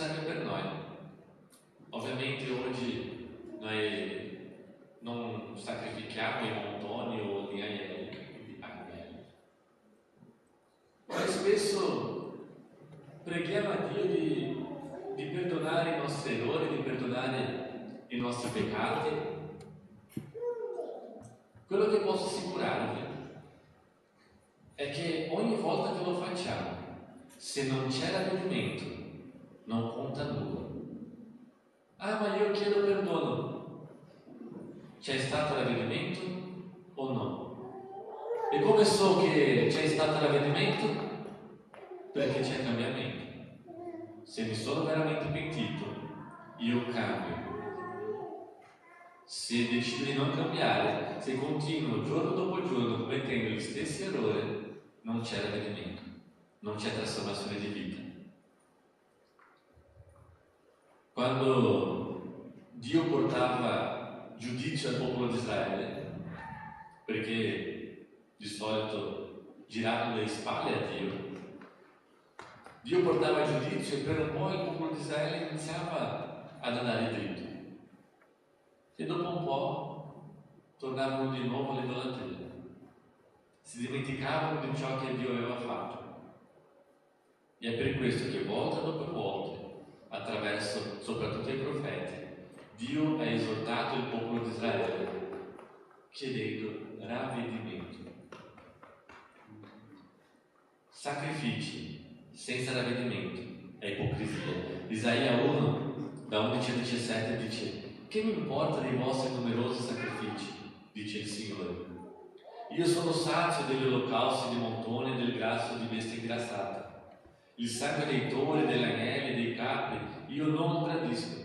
Speaker 2: serve per noi. Ovviamente oggi noi non sacrifichiamo i montoni o gli agnelli, ma spesso preghiamo a Dio di perdonare i nostri errori, di perdonare i nostri peccati. Quello che posso assicurarvi è che ogni volta che lo facciamo, se non c'è ravvedimento, non conta nulla. Ah, ma io chiedo perdono. C'è stato ravvedimento o no? E come so che c'è stato ravvedimento? Perché c'è cambiamento. Se mi sono veramente pentito, io cambio. Se decido di non cambiare, se continuo giorno dopo giorno commettendo gli stessi errori, non c'è ravvedimento, non c'è trasformazione di vita. Quando Dio portava giudizio al popolo di Israele, perché di solito giravano le spalle a Dio portava giudizio e per un po' il popolo di Israele iniziava ad andare dritto. E dopo un po' tornavano di nuovo all'idolatria. Si dimenticavano di ciò che Dio aveva fatto. E è per questo che volta dopo volta, attraverso soprattutto i profeti, Dio ha esortato il popolo di Israele chiedendo ravvedimento. Sacrifici senza ravvedimento è ipocrisia. Isaia 1, da 11 a 17 dice: che mi importa dei vostri numerosi sacrifici, dice il Signore. Io sono sazio degli olocausti di montone e del grasso di bestia ingrassata. Il sangue dei tori, degli agnelli e dei capri io non lo gradisco.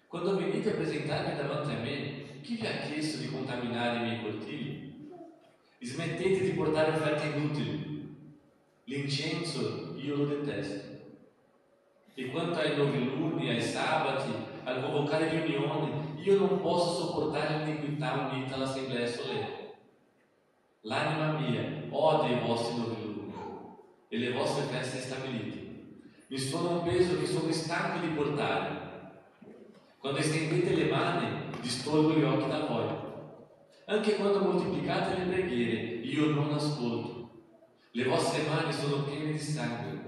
Speaker 2: Quando venite a presentarvi davanti a me, chi vi ha chiesto di contaminare i miei cortili? Smettete di portare offerte inutili. L'incenso io lo detesto. E quanto ai noviluni, ai sabati, al convocare riunioni, io non posso sopportare l'iniquità unita all'assemblea solenne. L'anima mia odia i vostri noviluni e le vostre feste stabilite. Mi sono un peso che sono stanco di portare. Quando estendete le mani, distolgo gli occhi da voi. Anche quando moltiplicate le preghiere, io non ascolto. Le vostre mani sono piene di sangue.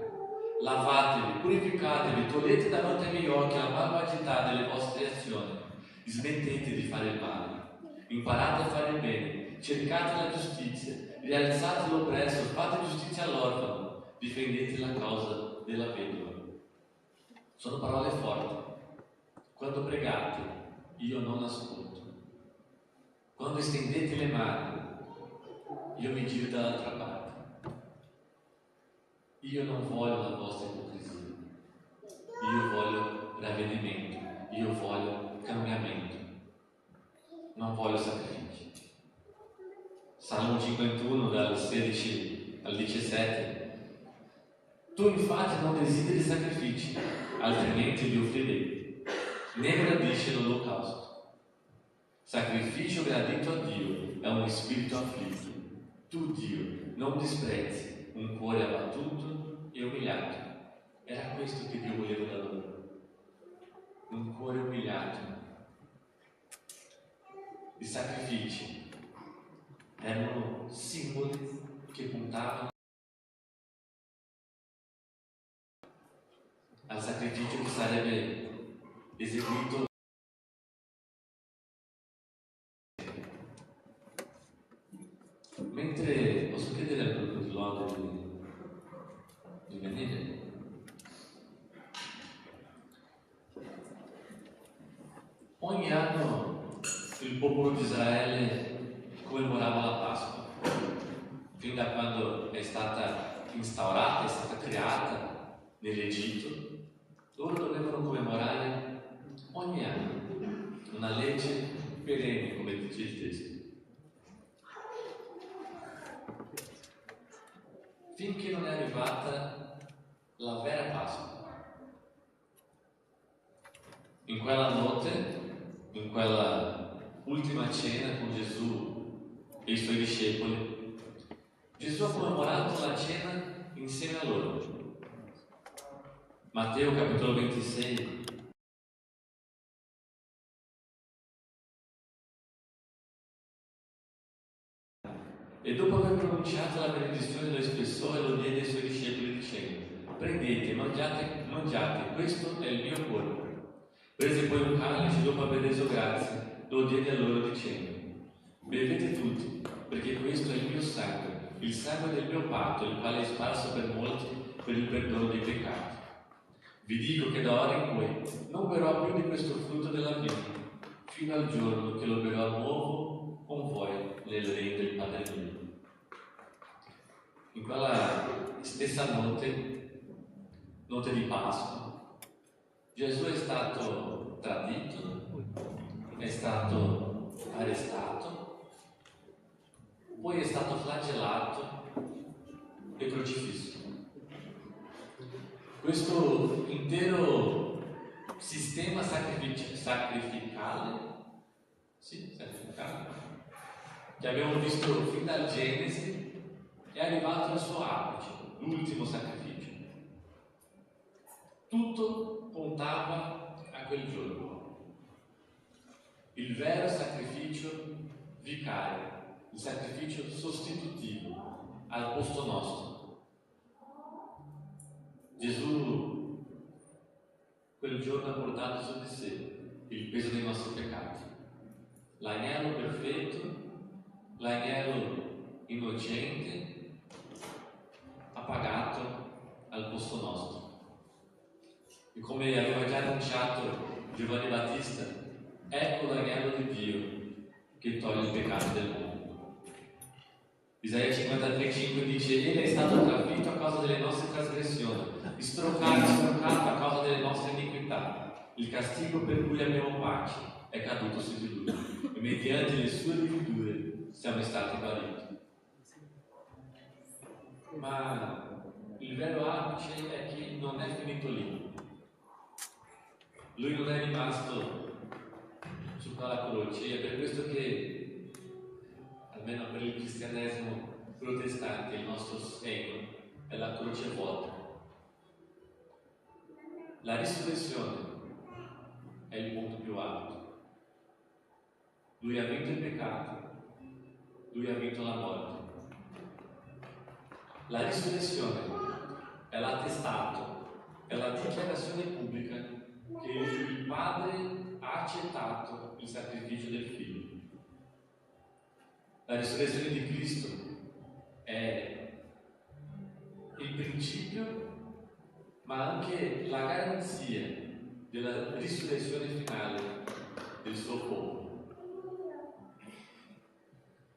Speaker 2: Lavatevi, purificatevi, togliete davanti ai miei occhi la malvagità delle vostre azioni. Smettete di fare il male. Imparate a fare il bene. Cercate la giustizia. Rialzate l'oppresso. Fate giustizia all'orfano. Difendete la causa della vedova. Sono parole forti. Quando pregate, io non ascolto. Quando estendete le mani, io mi giro dall'altra parte. Io non voglio la vostra ipocrisia. Io voglio ravvedimento. Io voglio cambiamento. Non voglio sacrifici. Salmo 51, dal 16 al 17. Tu infatti non desideri sacrifici, altrimenti li offrirei. Ne gradisce l'olocausto. Sacrificio gradito a Dio è un spirito afflitto. Tu, Dio, non disprezzi un cuore abbattuto e umiliato. Era questo che Dio voleva da loro. Un cuore umiliato. I sacrifici erano simboli che puntavano al sacrificio che sarebbe eseguito. Mentre posso chiedere al gruppo di lode di venire. Ogni anno il popolo di Israele commemorava la Pasqua, fin da quando è stata instaurata, è stata creata nell'Egitto. Loro dovevano commemorare ogni anno una legge perenne, come dice il testo, finché non è arrivata la vera Pasqua. In quella notte, in quella ultima cena con Gesù e i suoi discepoli, Gesù ha commemorato la cena insieme a loro. Matteo capitolo 26. E dopo aver pronunciato la benedizione lo spessò e lo diede ai suoi discepoli dicendo: prendete, mangiate, questo è il mio corpo. Prese poi un calice, dopo aver reso grazie, lo diede a loro dicendo: bevete tutti, perché questo è il mio sangue, il sangue del mio patto, il quale è sparso per molti per il perdono dei peccati. Vi dico che da ora in poi non berrò più di questo frutto della vita, fino al giorno che lo berrò nuovo con voi nel regno del Padre mio. In quella stessa notte di Pasqua, Gesù è stato tradito, è stato arrestato, poi è stato flagellato e crocifisso. Questo intero sistema sacrificale, che abbiamo visto fin dal Genesi, è arrivato al suo apice, l'ultimo sacrificio. Tutto puntava a quel giorno. Il vero sacrificio vicario, il sacrificio sostitutivo al posto nostro. Gesù quel giorno ha portato su di sé il peso dei nostri peccati. L'agnello perfetto, l'agnello innocente, ha pagato al posto nostro. E come aveva già annunciato Giovanni Battista, ecco l'agnello di Dio che toglie il peccato del mondo. Isaia 53,5 dice: Egli è stato trafitto a causa delle nostre trasgressioni, stroncato a causa delle nostre iniquità. Il castigo per cui abbiamo pace è caduto su di lui, e mediante le sue lividure siamo stati guariti. Ma il vero apice è che non è finito lì. Lui non è rimasto su quella croce, e è per questo che, almeno per il cristianesimo protestante, il nostro segno è la croce vuota. La risurrezione è il punto più alto. Lui ha vinto il peccato, lui ha vinto la morte. La risurrezione è l'attestato, è la dichiarazione pubblica che il Padre ha accettato il sacrificio del Figlio. La risurrezione di Cristo è il principio, ma anche la garanzia della risurrezione finale del suo popolo.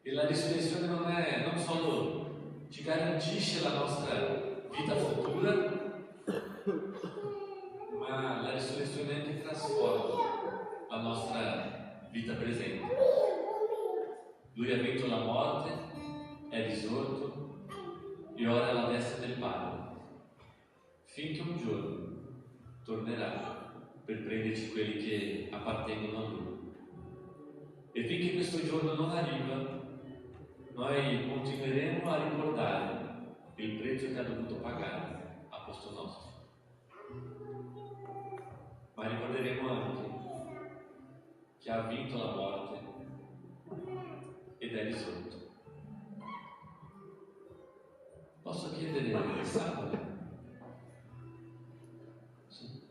Speaker 2: E la risurrezione non solo ci garantisce la nostra vita futura, ma la risurrezione anche trasforma la nostra vita presente. Lui ha vinto la morte, è risorto e ora è alla destra del Padre, finché un giorno tornerà per prenderci quelli che appartengono a Lui. E finché questo giorno non arriva, noi continueremo a ricordare il prezzo che ha dovuto pagare a posto nostro. Ma ricorderemo anche che ha vinto la morte ed è risorto. Posso chiedere Samuele? Sì.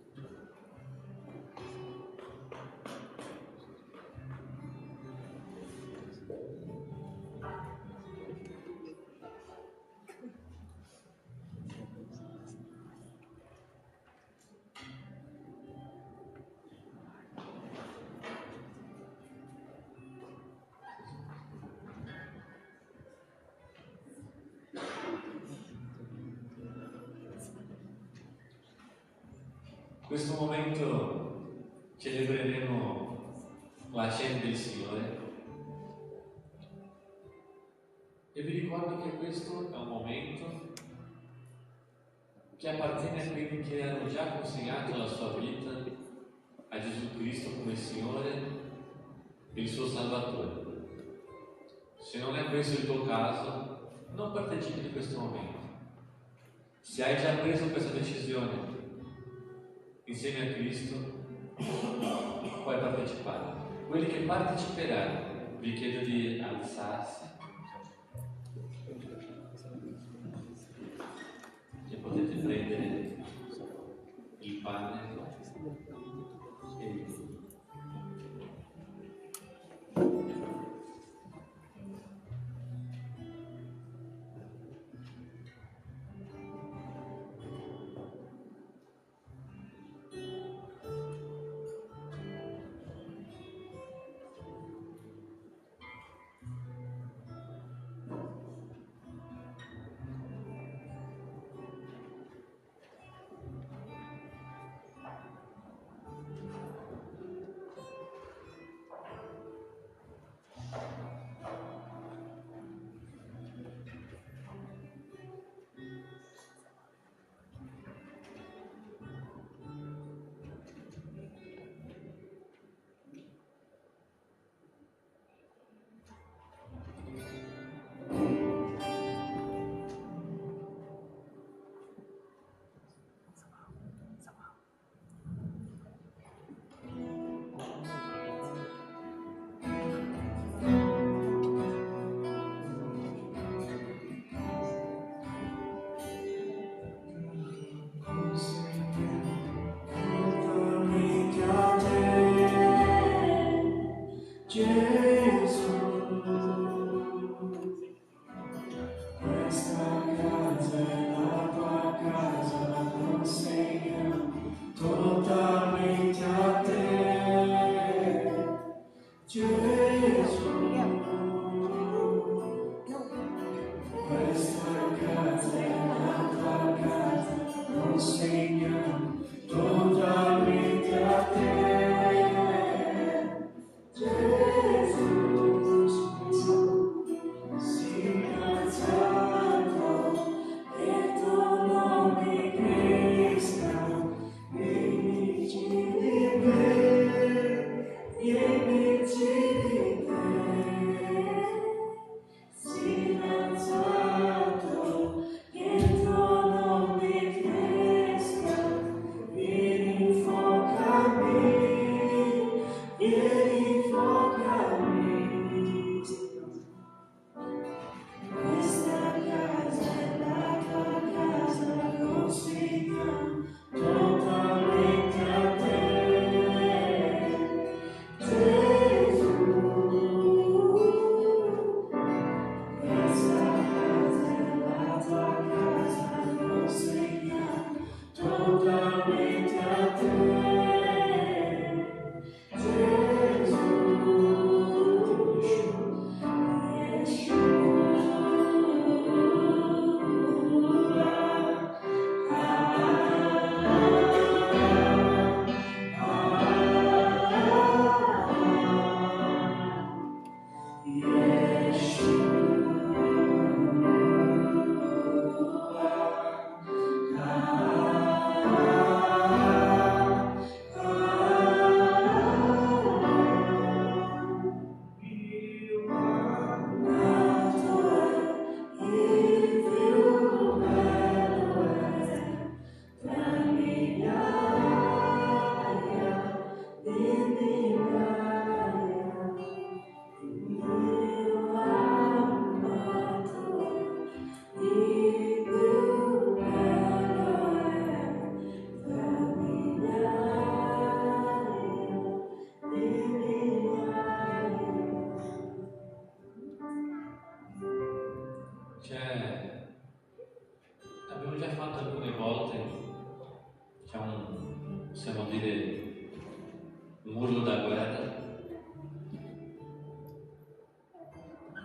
Speaker 2: In questo momento celebreremo la cena del Signore e vi ricordo che questo è un momento che appartiene a quelli che hanno già consegnato la sua vita a Gesù Cristo come Signore e il suo Salvatore. Se non è questo il tuo caso, non partecipi di questo momento. Se hai già preso questa decisione insieme a Cristo, puoi partecipare. Quelli che parteciperanno, vi chiedo di alzarsi e potete prendere il pane e il vino. Abbiamo già fatto alcune volte, possiamo dire, un urlo da guerra.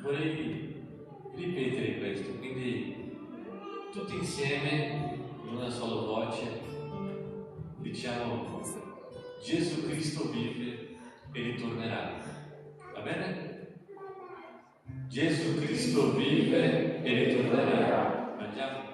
Speaker 2: Vorrei ripetere questo, quindi tutti insieme, in una sola voce, diciamo: Gesù Cristo vive e ritornerà. Va bene? Gesù Cristo vive e ritornerà. Mangiamo.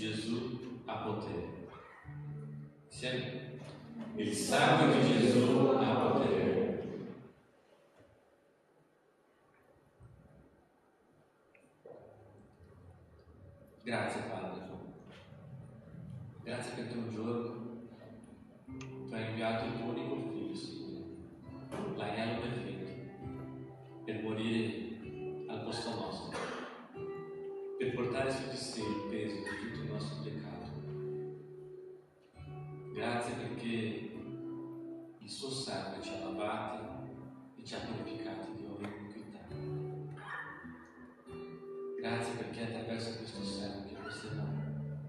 Speaker 2: Gesù ha potere. Insieme. Il sangue di Gesù ha potere. Grazie Padre. Grazie perché un giorno tu hai inviato il tuo unico figlio, Signore, l'agnello perfetto, per morire al posto nostro, per portare su di sé il peso di tutto il nostro peccato. Grazie perché il suo sangue ci ha lavati e ci ha purificati di ogni iniquità. Grazie perché attraverso questo sangue possiamo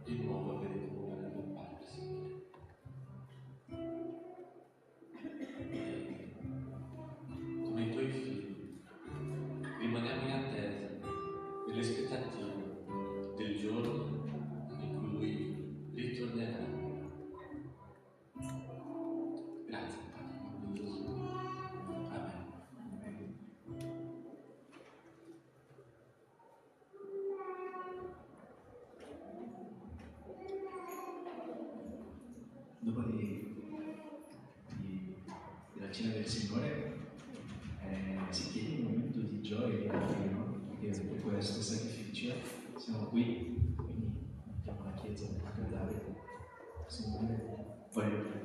Speaker 2: di nuovo avere comunione con il Padre, Signore. Come i tuoi figli rimaniamo in attesa dell'aspettativa del giorno in cui Lui ritornerà. Grazie Padre, in nome di Gesù. Amen.
Speaker 1: Dopo della cena del Signore si chiede un momento di gioia e di allegria, no? Perché per questo sacrificio siamo qui, quindi andiamo alla chiesa per cantare il Signore. Poi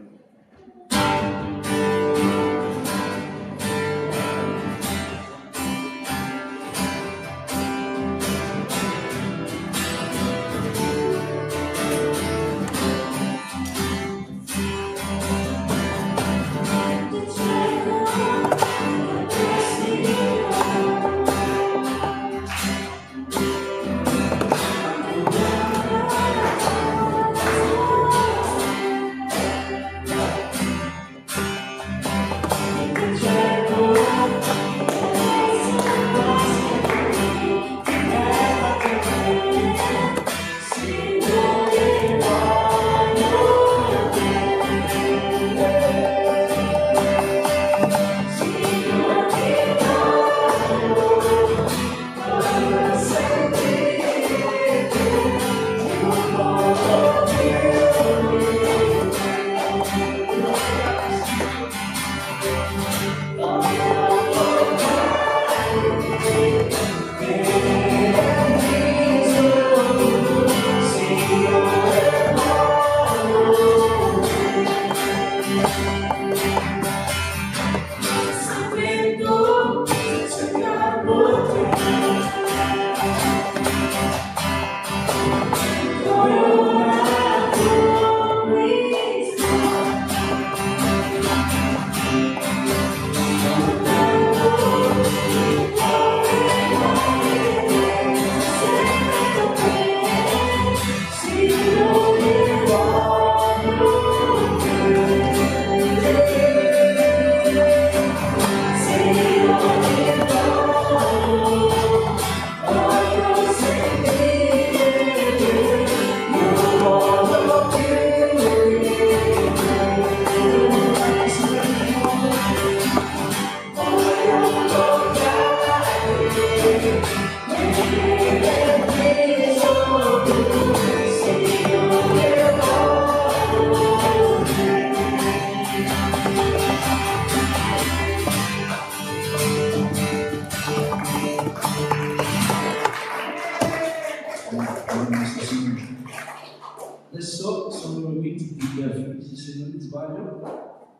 Speaker 1: adesso sono i momenti di avvisi, se non mi sbaglio,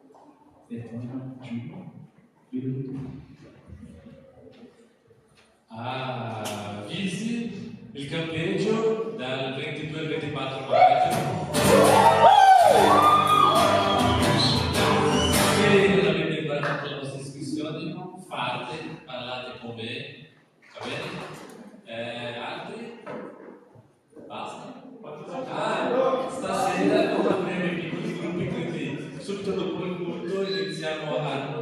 Speaker 1: e torna giù.
Speaker 2: Avvisi, il campeggio dal 22 al 24 maggio. Se non avete guardato le vostre iscrizioni, fate, parlate con me, va bene? Altri? Basta? Stasera non avremo i piccoli gruppi, quindi subito dopo il culto iniziamo ad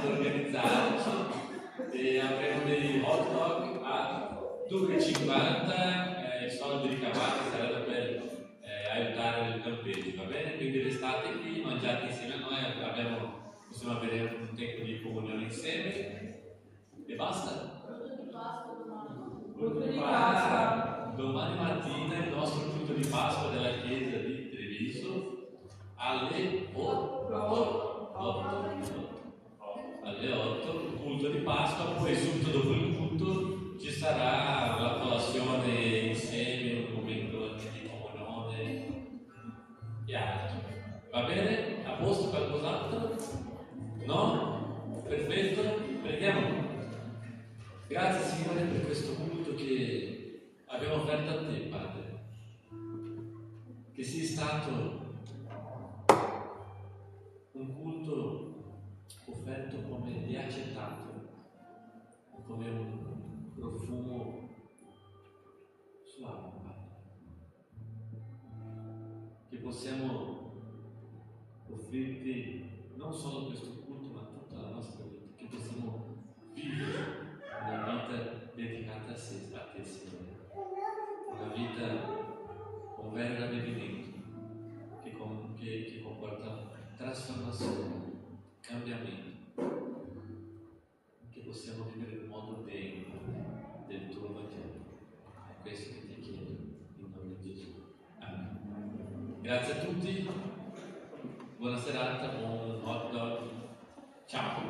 Speaker 2: organizzarci e avremo dei hot dog a 2,50, i soldi ricavati sarebbero per aiutare il campeggio, va bene? Quindi restate qui, mangiate insieme a noi, possiamo avere un tempo di comunione insieme e basta. Basta. domani mattina il nostro culto di Pasqua della Chiesa di Treviso alle 8, alle 8 il culto di Pasqua, poi subito dopo il culto ci sarà la colazione insieme, un momento di comunione e altro. Va bene? A posto qualcos'altro? No? Perfetto? Preghiamo. Grazie Signore per questo culto che abbiamo offerto a Te, Padre. Che sia stato un culto offerto come e accettato, come un profumo suave, Padre. Che possiamo offrirti non solo questo culto, ma tutta la nostra vita, che possiamo vivere una vita dedicata a te, Signore, una vita con vero ravvedimento, che comporta trasformazione, cambiamento, che possiamo vivere in modo degno del tuo Vangelo. È questo che ti chiedo, in nome di Gesù. Amen. Grazie a tutti, buona serata, buon hot dog, ciao!